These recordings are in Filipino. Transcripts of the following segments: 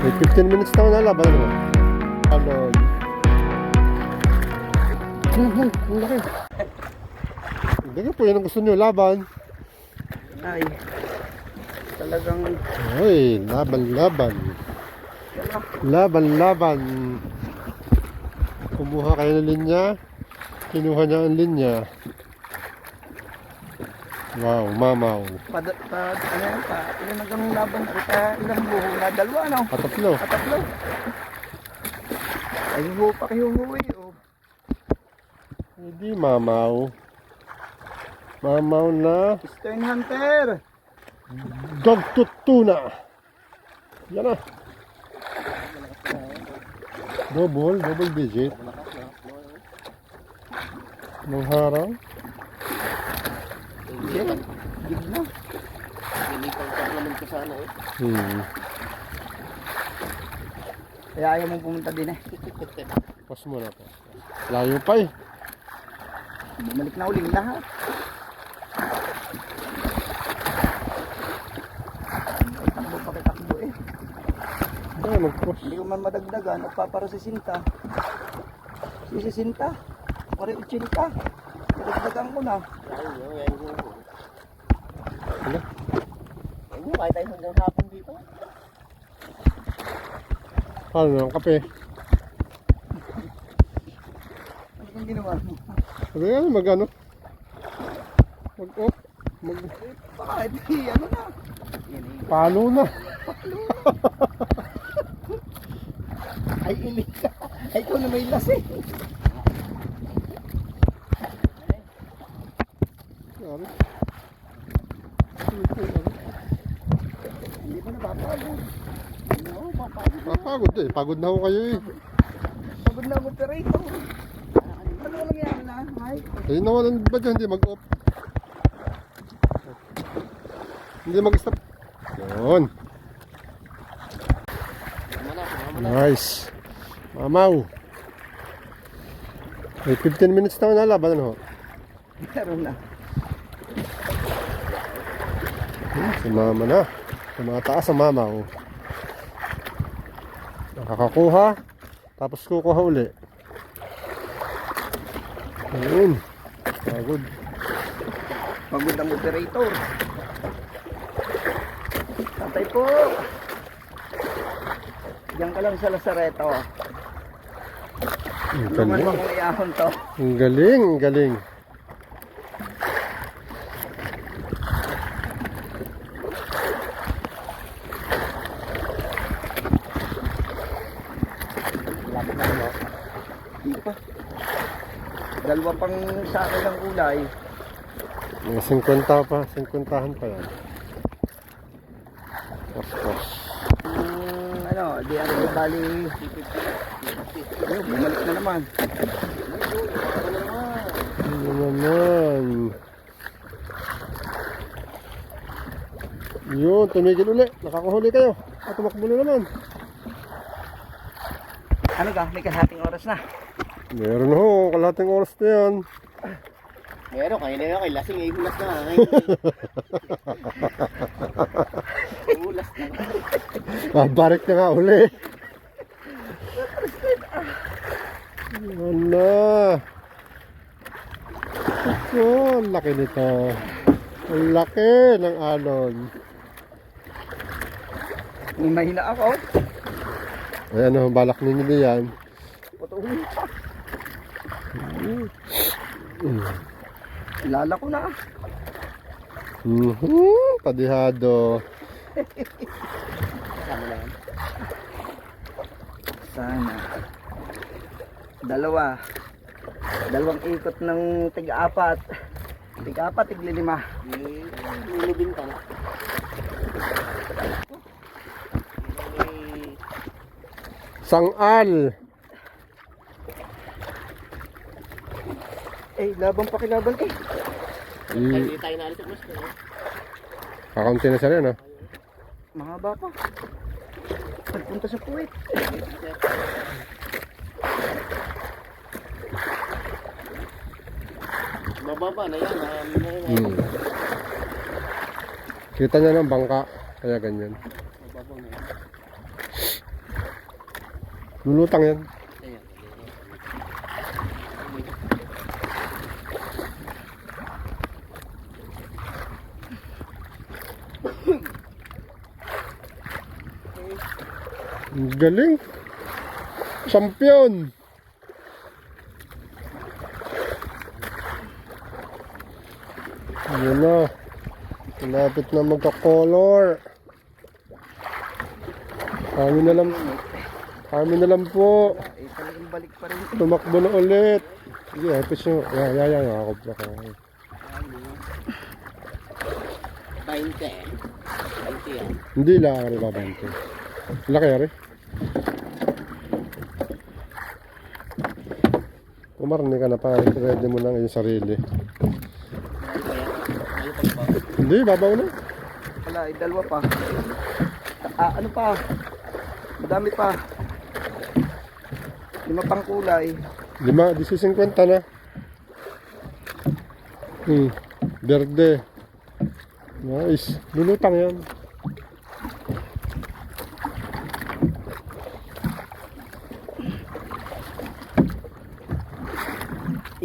May 15 minutes na ako nalaban mo. Ano? Ang laki. Hindi po yan ang gusto nyo, laban. Ay, talagang Ay, laban. Laban. Kumuha kayo ng linya. Kinuha niya ang linya. Wow, mamaw. ano yan pa, ilan hanggang laban, ilang buho na, dalawa ano? Patatlo. Tatlo. Ay, buho pa kayo buho eh. Oh. Hindi mamaw. Mamaw na. Stern Hunter. Dagtut tuna. Yan na. Double digit. Nung harang. Gig na. Ginikaw ka naman ko sana eh. Kaya ayaw mong pumunta din eh. Pas mo na pa. Layo pa eh. Bumalik na uling lahat. Takbo eh. Ay, mag-cross. Hindi ko man madagdagan. Nagpaparo si Sinta. Si Sinta. Pare 80. Madagdagan ko na. Ano? Ayun, kahit tayo hanggang hapon dito. Paano na ang kape? Ano kang ginawa mo? Sabi nga, mag-ano? Mag-off? Bakit? Ano na? Palo na. Ay, ilig ka. Ay, ikaw na may las eh. Sorry. Hindi ba napapagod? Oo, papagod. Papagod eh. Pagod na ako kayo eh. Pagod na ang operator. Ano nangyari na, Mike? Eh, nawalan ba dyan? Hindi mag-off. Hindi mag-stop. Yun. Nice. Mamaw. May 15 minutes na ako nalaban. Ano? Meron na. Sumama na. Tumataas ang mamaw. Nakakakuha. Tapos kukuha uli. Ayun. Pagod. Pagod ang operator. Tatay po. Diyan ka lang sa Lazareto. Ang Naman galing. akong iahon to. Ang galing. Ang galing. Di pa. Dalawa pang sa akin ng kulay. Mga 50 pa. 50han pa yan. Pas. Ano, di ano di bali. Ayun, bumalik na naman. Ano naman. Yun, tumigil uli. Nakakahuli kayo. At tumakbo na naman. Ano ka? May kalahating oras na. Meron ho, kalating oras na yan. Meron, kayo na yun. Kay lasing ay hulas na. Hulas na. Babarik na nga uli. Wala. Oh, ang laki nito. Ang laki ng alon. May mahina ako. Ay ano, balak ninyo diyan. Patuloy pa. Ilala ko na. Padihado. Sama na yan. Sana. Dalawang ikot ng tig-apat. Tig-apat, tig-lima. Nilibin ka na. Sangal. Eh, labang pakilaban eh. Hindi tayo naalis sa gusto. Kakaunti na sila, no? Mahaba pa. Pagpunta sa puwit. Mababa na yan. Kita niya ng bangka. Kaya ganyan. Mababa na yan. Lulutang yan. Ang galing. Champion. Yun na. Malapit na magka-color. Kami na lang po. Eh, talagang balik pa rin. Tumakbo na ulit. Sige, hapis nyo. Yan. Ako. 20 yan. Hindi lang ako babante. Laki ari. Kumarni ka na pa. Ready mo na yung sarili. Hindi, babaw na. Wala, dalawa pa. Ano pa? Madami pa. 5 pang kulay. 50 na. Verde. Nice. Lulutang yan.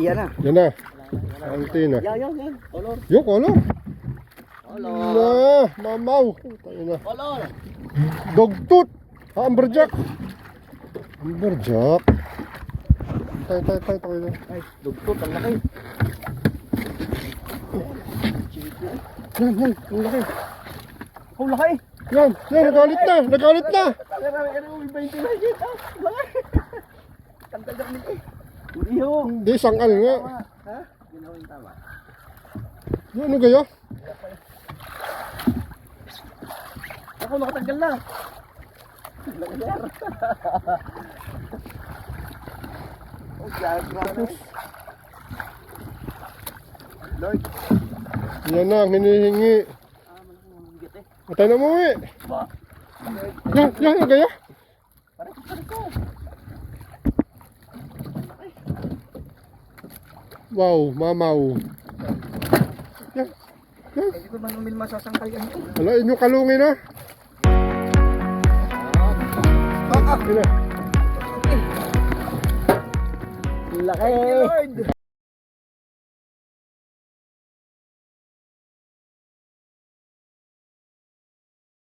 Iyan na. Yan na. Anti na. Yan. Color. Yung color. Color. Na, mamaw. Tayo na. Color. Dogtooth. Amberjack. Amberjack. Tayo na. Ay, dugtot. Ang laki. Yan. Ang laki. Oh, laki. Yan. Nagalit na. May 20 na dito. Laki. Tanggal na kami. Uli ho. Hindi, sangal nga. Ha? Ginawin tama. Ano kayo? Ako, nakatanggal na. Nangyar. Oh, grabe. Lord. Yan na, ang hinihingi. Atay na mo eh. Yan, ano kayo? Wow, mamaw. Yan. Hindi ko man umil masasangkay yan. Wala, inyong kalungin na. Yan na. Laki. Lord.